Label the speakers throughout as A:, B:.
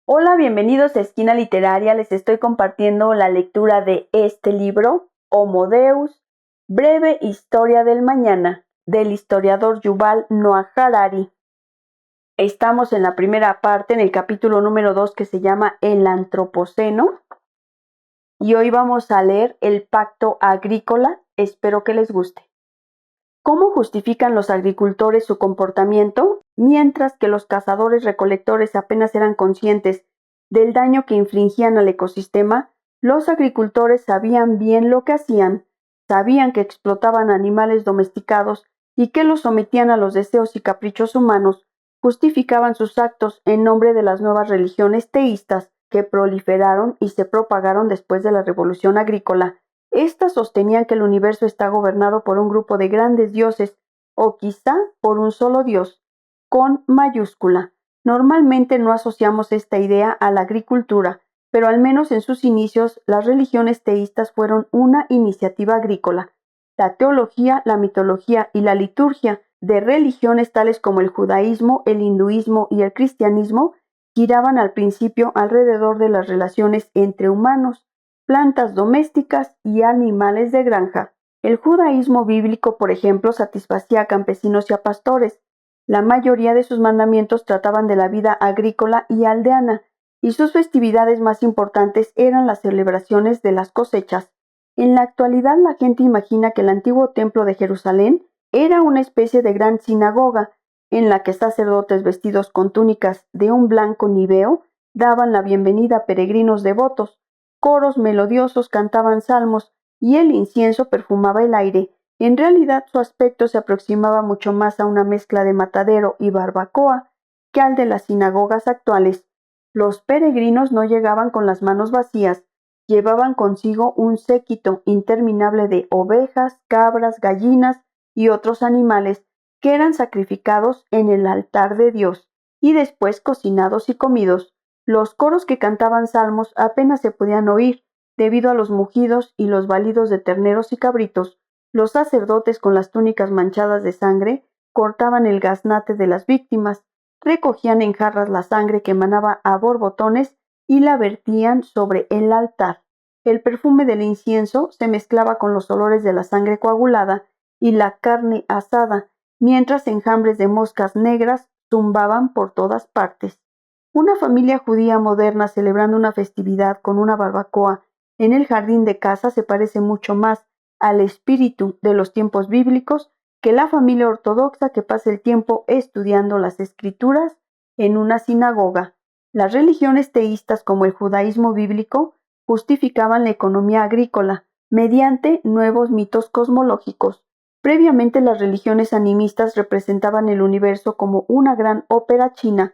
A: Hola, bienvenidos a Esquina Literaria. Les estoy compartiendo la lectura de este libro, Homo Deus, Breve Historia del Mañana, del historiador Yuval Noah Harari. Estamos en la primera parte, en el capítulo número 2, que se llama El Antropoceno. Y hoy vamos a leer El Pacto Agrícola. Espero que les guste. ¿Cómo justifican los agricultores su comportamiento? Mientras que los cazadores-recolectores apenas eran conscientes del daño que infligían al ecosistema, los agricultores sabían bien lo que hacían, sabían que explotaban animales domesticados y que los sometían a los deseos y caprichos humanos, justificaban sus actos en nombre de las nuevas religiones teístas que proliferaron y se propagaron después de la Revolución Agrícola. Estas sostenían que el universo está gobernado por un grupo de grandes dioses, o quizá por un solo dios, con mayúscula. Normalmente no asociamos esta idea a la agricultura, pero al menos en sus inicios las religiones teístas fueron una iniciativa agrícola. La teología, la mitología y la liturgia de religiones tales como el judaísmo, el hinduismo y el cristianismo giraban al principio alrededor de las relaciones entre humanos, plantas domésticas y animales de granja. El judaísmo bíblico, por ejemplo, satisfacía a campesinos y a pastores. La mayoría de sus mandamientos trataban de la vida agrícola y aldeana, y sus festividades más importantes eran las celebraciones de las cosechas. En la actualidad la gente imagina que el antiguo templo de Jerusalén era una especie de gran sinagoga, en la que sacerdotes vestidos con túnicas de un blanco níveo daban la bienvenida a peregrinos devotos. Coros melodiosos cantaban salmos y el incienso perfumaba el aire. En realidad su aspecto se aproximaba mucho más a una mezcla de matadero y barbacoa que al de las sinagogas actuales. Los peregrinos no llegaban con las manos vacías, llevaban consigo un séquito interminable de ovejas, cabras, gallinas y otros animales que eran sacrificados en el altar de Dios y después cocinados y comidos. Los coros que cantaban salmos apenas se podían oír, debido a los mugidos y los balidos de terneros y cabritos. Los sacerdotes, con las túnicas manchadas de sangre, cortaban el gaznate de las víctimas, recogían en jarras la sangre que emanaba a borbotones y la vertían sobre el altar. El perfume del incienso se mezclaba con los olores de la sangre coagulada y la carne asada, mientras enjambres de moscas negras zumbaban por todas partes. Una familia judía moderna celebrando una festividad con una barbacoa en el jardín de casa se parece mucho más al espíritu de los tiempos bíblicos que la familia ortodoxa que pasa el tiempo estudiando las escrituras en una sinagoga. Las religiones teístas como el judaísmo bíblico justificaban la economía agrícola mediante nuevos mitos cosmológicos. Previamente las religiones animistas representaban el universo como una gran ópera china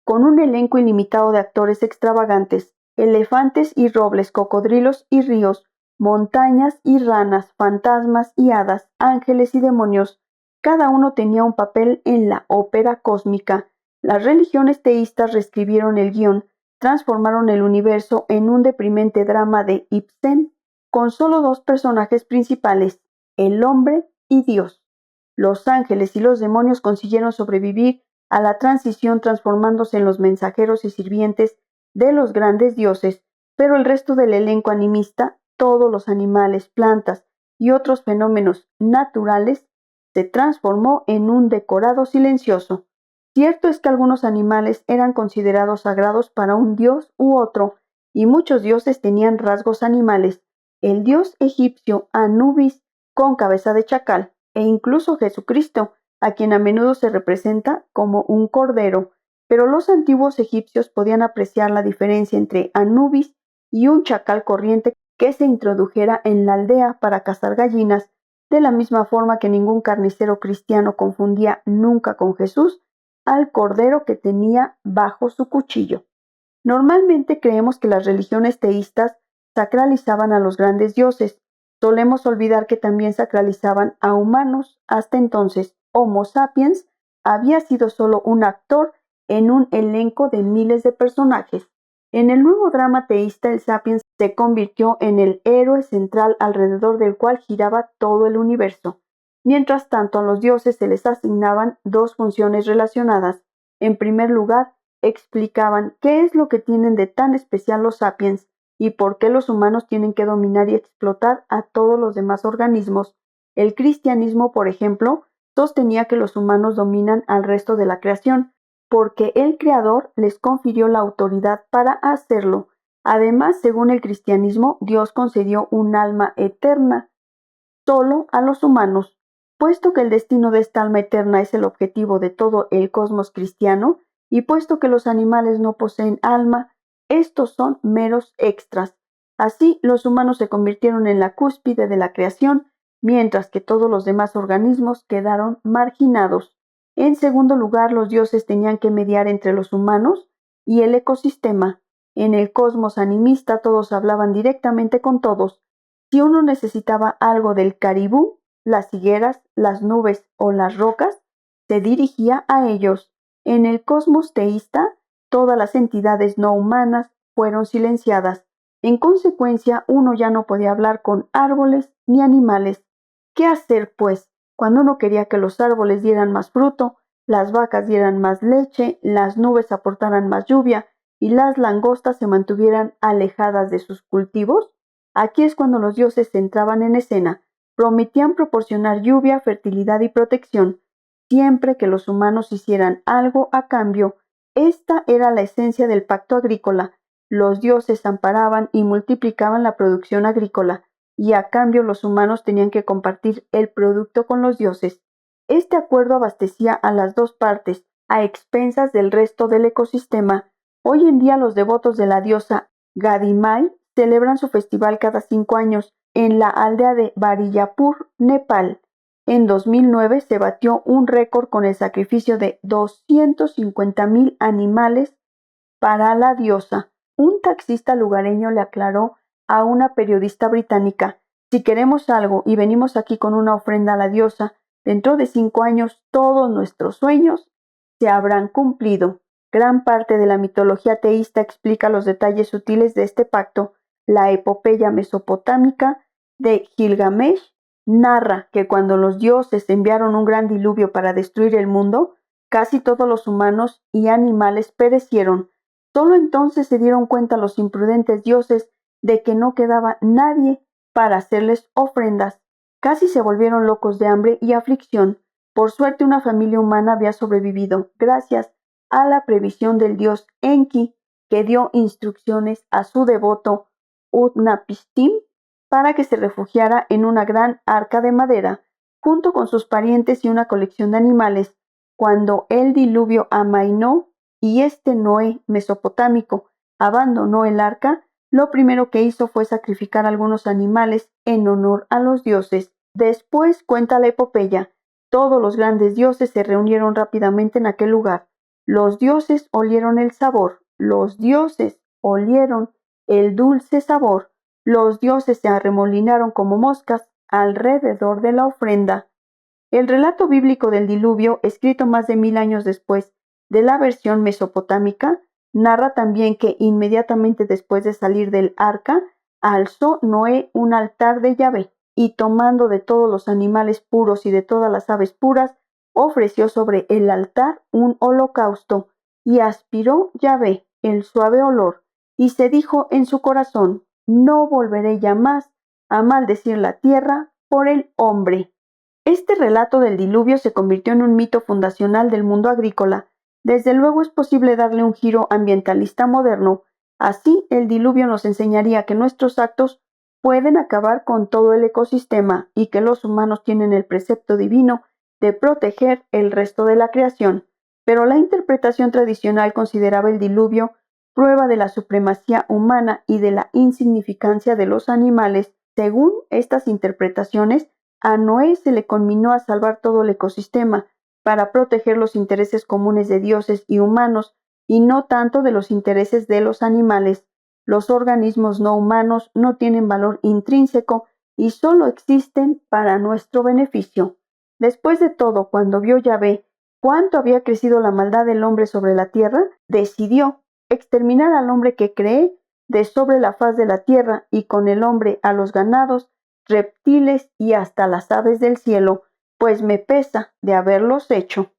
A: con un elenco ilimitado de actores extravagantes, elefantes y robles, cocodrilos y ríos, montañas y ranas, fantasmas y hadas, ángeles y demonios. Cada uno tenía un papel en la ópera cósmica. Las religiones teístas reescribieron el guión, transformaron el universo en un deprimente drama de Ibsen, con solo dos personajes principales, el hombre y Dios. Los ángeles y los demonios consiguieron sobrevivir a la transición transformándose en los mensajeros y sirvientes de los grandes dioses, pero el resto del elenco animista, todos los animales, plantas y otros fenómenos naturales, se transformó en un decorado silencioso. Cierto es que algunos animales eran considerados sagrados para un dios u otro, y muchos dioses tenían rasgos animales. El dios egipcio Anubis, con cabeza de chacal, e incluso Jesucristo, a quien a menudo se representa como un cordero, pero los antiguos egipcios podían apreciar la diferencia entre Anubis y un chacal corriente que se introdujera en la aldea para cazar gallinas, de la misma forma que ningún carnicero cristiano confundía nunca con Jesús al cordero que tenía bajo su cuchillo. Normalmente creemos que las religiones teístas sacralizaban a los grandes dioses. Solemos olvidar que también sacralizaban a humanos. Hasta entonces, Homo sapiens había sido solo un actor en un elenco de miles de personajes. En el nuevo drama teísta, el sapiens se convirtió en el héroe central alrededor del cual giraba todo el universo. Mientras tanto, a los dioses se les asignaban dos funciones relacionadas. En primer lugar, explicaban qué es lo que tienen de tan especial los sapiens y por qué los humanos tienen que dominar y explotar a todos los demás organismos. El cristianismo, por ejemplo, sostenía que los humanos dominan al resto de la creación, porque el Creador les confirió la autoridad para hacerlo. Además, según el cristianismo, Dios concedió un alma eterna solo a los humanos. Puesto que el destino de esta alma eterna es el objetivo de todo el cosmos cristiano, y puesto que los animales no poseen alma, estos son meros extras. Así, los humanos se convirtieron en la cúspide de la creación, mientras que todos los demás organismos quedaron marginados. En segundo lugar, los dioses tenían que mediar entre los humanos y el ecosistema. En el cosmos animista todos hablaban directamente con todos. Si uno necesitaba algo del caribú, las higueras, las nubes o las rocas, se dirigía a ellos. En el cosmos teísta, todas las entidades no humanas fueron silenciadas. En consecuencia, uno ya no podía hablar con árboles ni animales. ¿Qué hacer, pues, cuando uno quería que los árboles dieran más fruto, las vacas dieran más leche, las nubes aportaran más lluvia y las langostas se mantuvieran alejadas de sus cultivos? Aquí es cuando los dioses entraban en escena. Prometían proporcionar lluvia, fertilidad y protección, siempre que los humanos hicieran algo a cambio. Esta era la esencia del pacto agrícola. Los dioses amparaban y multiplicaban la producción agrícola, y a cambio los humanos tenían que compartir el producto con los dioses. Este acuerdo abastecía a las dos partes, a expensas del resto del ecosistema. Hoy en día los devotos de la diosa Gadimai celebran su festival cada 5 años en la aldea de Bariyapur, Nepal. En 2009 se batió un récord con el sacrificio de 250,000 animales para la diosa. Un taxista lugareño le aclaró a una periodista británica: si queremos algo y venimos aquí con una ofrenda a la diosa, dentro de 5 años todos nuestros sueños se habrán cumplido. Gran parte de la mitología teísta explica los detalles sutiles de este pacto. La epopeya mesopotámica de Gilgamesh narra que cuando los dioses enviaron un gran diluvio para destruir el mundo, casi todos los humanos y animales perecieron. Solo entonces se dieron cuenta los imprudentes dioses de que no quedaba nadie para hacerles ofrendas. Casi se volvieron locos de hambre y aflicción. Por suerte una familia humana había sobrevivido, gracias a la previsión del dios Enki, que dio instrucciones a su devoto Utnapishtim para que se refugiara en una gran arca de madera, junto con sus parientes y una colección de animales. Cuando el diluvio amainó y Noé mesopotámico abandonó el arca, lo primero que hizo fue sacrificar algunos animales en honor a los dioses. Después, cuenta la epopeya, todos los grandes dioses se reunieron rápidamente en aquel lugar. Los dioses olieron el sabor, los dioses olieron el dulce sabor, los dioses se arremolinaron como moscas alrededor de la ofrenda. El relato bíblico del diluvio, escrito más de 1000 años después de la versión mesopotámica, narra también que inmediatamente después de salir del arca, alzó Noé un altar de Yahvé, y tomando de todos los animales puros y de todas las aves puras, ofreció sobre el altar un holocausto, y aspiró Yahvé el suave olor, y se dijo en su corazón: no volveré ya más a maldecir la tierra por el hombre. Este relato del diluvio se convirtió en un mito fundacional del mundo agrícola. Desde luego es posible darle un giro ambientalista moderno. Así, el diluvio nos enseñaría que nuestros actos pueden acabar con todo el ecosistema y que los humanos tienen el precepto divino de proteger el resto de la creación. Pero la interpretación tradicional consideraba el diluvio prueba de la supremacía humana y de la insignificancia de los animales. Según estas interpretaciones, a Noé se le conminó a salvar todo el ecosistema para proteger los intereses comunes de dioses y humanos y no tanto de los intereses de los animales. Los organismos no humanos no tienen valor intrínseco y solo existen para nuestro beneficio. Después de todo, cuando vio Yahvé cuánto había crecido la maldad del hombre sobre la tierra, decidió exterminar al hombre que cree de sobre la faz de la tierra y con el hombre a los ganados, reptiles y hasta las aves del cielo, pues me pesa de haberlos hecho.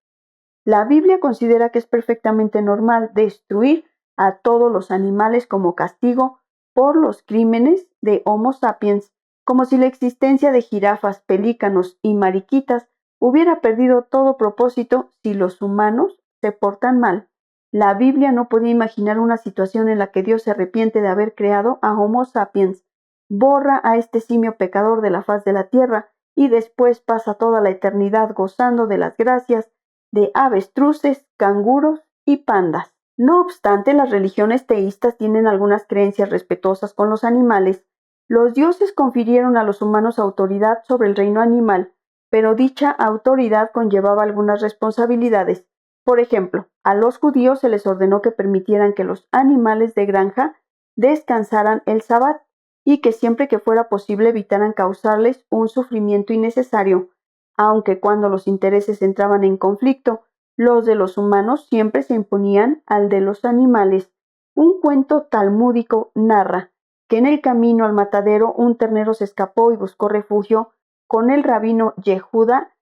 A: La Biblia considera que es perfectamente normal destruir a todos los animales como castigo por los crímenes de Homo sapiens, como si la existencia de jirafas, pelícanos y mariquitas hubiera perdido todo propósito si los humanos se portan mal. La Biblia no podía imaginar una situación en la que Dios se arrepiente de haber creado a Homo sapiens, borra a este simio pecador de la faz de la tierra y después pasa toda la eternidad gozando de las gracias de avestruces, canguros y pandas. No obstante, las religiones teístas tienen algunas creencias respetuosas con los animales. Los dioses confirieron a los humanos autoridad sobre el reino animal, pero dicha autoridad conllevaba algunas responsabilidades. Por ejemplo, a los judíos se les ordenó que permitieran que los animales de granja descansaran el sabbat y que siempre que fuera posible evitaran causarles un sufrimiento innecesario, aunque cuando los intereses entraban en conflicto, los de los humanos siempre se imponían al de los animales. Un cuento talmúdico narra que en el camino al matadero un ternero se escapó y buscó refugio con el rabino Yehuda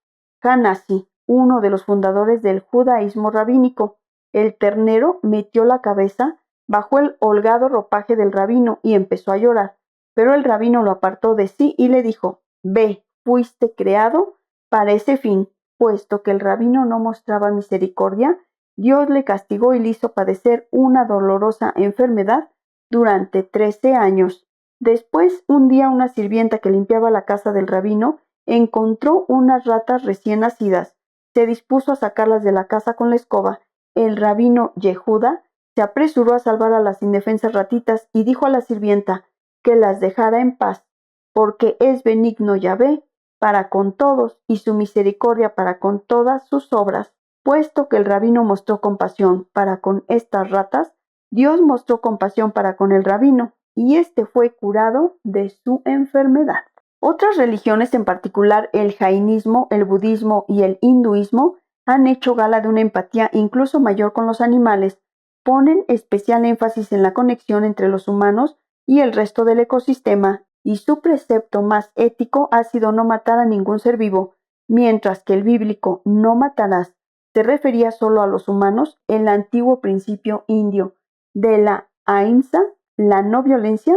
A: Hanasi, uno de los fundadores del judaísmo rabínico. El ternero metió la cabeza bajo el holgado ropaje del rabino y empezó a llorar, pero el rabino lo apartó de sí y le dijo: «Ve, fuiste creado para ese fin». Puesto que el rabino no mostraba misericordia, Dios le castigó y le hizo padecer una dolorosa enfermedad durante 13 años. Después, un día una sirvienta que limpiaba la casa del rabino encontró unas ratas recién nacidas. Se dispuso a sacarlas de la casa con la escoba. El rabino Yehuda se apresuró a salvar a las indefensas ratitas y dijo a la sirvienta que las dejara en paz, porque es benigno Yahvé para con todos y su misericordia para con todas sus obras. Puesto que el rabino mostró compasión para con estas ratas, Dios mostró compasión para con el rabino, y éste fue curado de su enfermedad. Otras religiones, en particular el jainismo, el budismo y el hinduismo, han hecho gala de una empatía incluso mayor con los animales. Ponen especial énfasis en la conexión entre los humanos y el resto del ecosistema, y su precepto más ético ha sido no matar a ningún ser vivo, mientras que el bíblico «no matarás» se refería solo a los humanos. El antiguo principio indio de la ahimsa, la no violencia,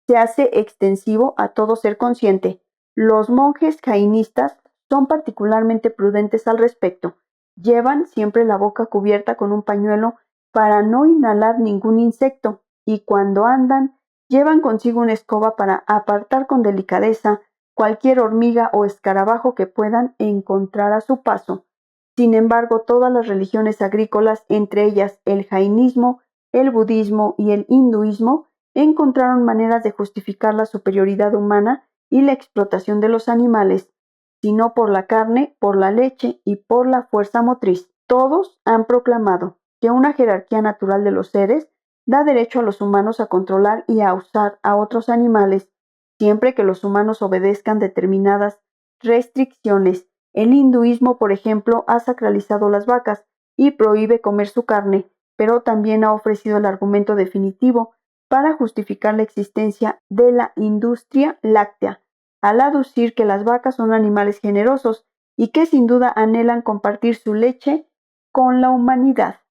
A: se hace extensivo a todo ser consciente. Los monjes jainistas son particularmente prudentes al respecto. Llevan siempre la boca cubierta con un pañuelo para no inhalar ningún insecto, y cuando andan llevan consigo una escoba para apartar con delicadeza cualquier hormiga o escarabajo que puedan encontrar a su paso. Sin embargo, todas las religiones agrícolas, entre ellas el jainismo, el budismo y el hinduismo, encontraron maneras de justificar la superioridad humana y la explotación de los animales, sino por la carne, por la leche y por la fuerza motriz. Todos han proclamado que una jerarquía natural de los seres da derecho a los humanos a controlar y a usar a otros animales, siempre que los humanos obedezcan determinadas restricciones. El hinduismo, por ejemplo, ha sacralizado las vacas y prohíbe comer su carne, pero también ha ofrecido el argumento definitivo para justificar la existencia de la industria láctea, al aducir que las vacas son animales generosos y que sin duda anhelan compartir su leche con la humanidad.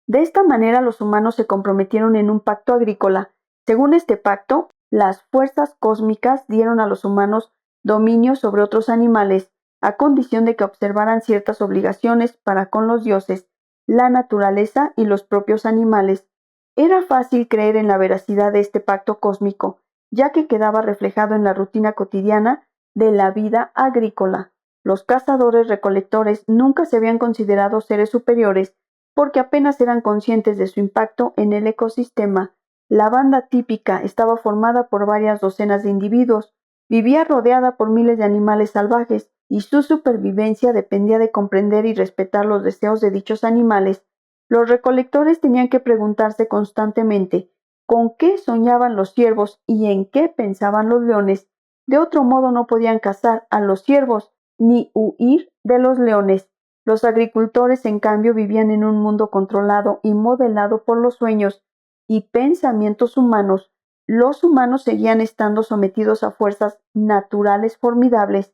A: De esta manera los humanos se comprometieron en un pacto agrícola. Según este pacto, las fuerzas cósmicas dieron a los humanos dominio sobre otros animales, a condición de que observaran ciertas obligaciones para con los dioses, la naturaleza y los propios animales. Era fácil creer en la veracidad de este pacto cósmico, ya que quedaba reflejado en la rutina cotidiana de la vida agrícola. Los cazadores-recolectores nunca se habían considerado seres superiores porque apenas eran conscientes de su impacto en el ecosistema. La banda típica estaba formada por varias docenas de individuos, vivía rodeada por miles de animales salvajes, y su supervivencia dependía de comprender y respetar los deseos de dichos animales. Los recolectores tenían que preguntarse constantemente con qué soñaban los ciervos y en qué pensaban los leones. De otro modo no podían cazar a los ciervos ni huir de los leones. Los agricultores, en cambio, vivían en un mundo controlado y modelado por los sueños y pensamientos humanos. Los humanos seguían estando sometidos a fuerzas naturales formidables,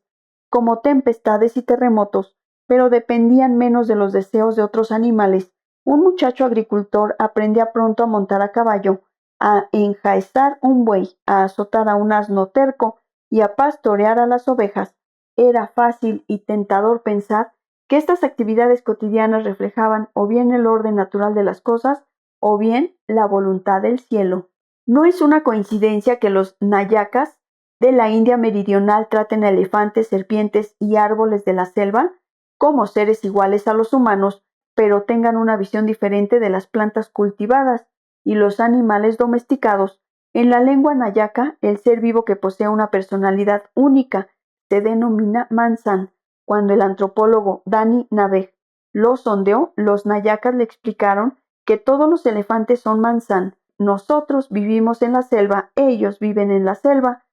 A: como tempestades y terremotos, pero dependían menos de los deseos de otros animales. Un muchacho agricultor aprendía pronto a montar a caballo, a enjaezar un buey, a azotar a un asno terco y a pastorear a las ovejas. Era fácil y tentador pensar que estas actividades cotidianas reflejaban o bien el orden natural de las cosas o bien la voluntad del cielo. No es una coincidencia que los nayacas de la India meridional traten a elefantes, serpientes y árboles de la selva como seres iguales a los humanos, pero tengan una visión diferente de las plantas cultivadas y los animales domesticados. En la lengua nayaca, el ser vivo que posee una personalidad única se denomina mansan. Cuando el antropólogo Dani Naveg lo sondeó, los nayacas le explicaron que todos los elefantes son mansan. Nosotros vivimos en la selva, ellos viven en la selva,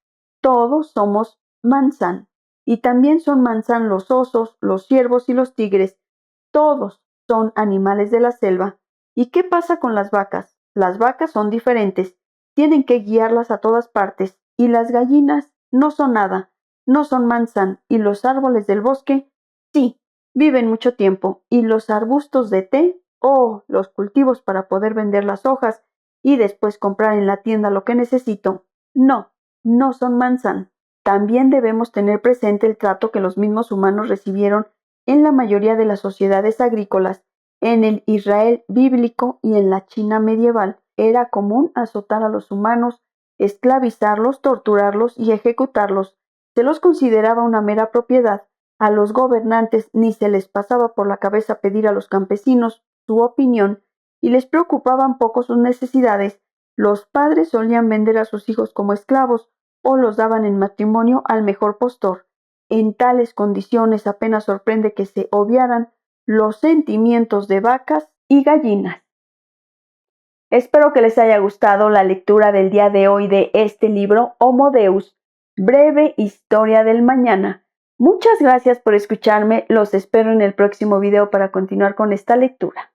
A: todos somos mansan. Y también son mansan los osos, los ciervos y los tigres. Todos son animales de la selva. ¿Y qué pasa con las vacas? Las vacas son diferentes. Tienen que guiarlas a todas partes. Y las gallinas no son nada. No son mansan. Y los árboles del bosque, sí, viven mucho tiempo. Y los arbustos de té, los cultivos para poder vender las hojas y después comprar en la tienda lo que necesito, no son mansan. También debemos tener presente el trato que los mismos humanos recibieron en la mayoría de las sociedades agrícolas. En el Israel bíblico y en la China medieval era común azotar a los humanos, esclavizarlos, torturarlos y ejecutarlos. Se los consideraba una mera propiedad. A los gobernantes ni se les pasaba por la cabeza pedir a los campesinos su opinión y les preocupaban poco sus necesidades. Los padres solían vender a sus hijos como esclavos o los daban en matrimonio al mejor postor. En tales condiciones apenas sorprende que se obviaran los sentimientos de vacas y gallinas. Espero que les haya gustado la lectura del día de hoy de este libro, Homo Deus, breve historia del mañana. Muchas gracias por escucharme, los espero en el próximo video para continuar con esta lectura.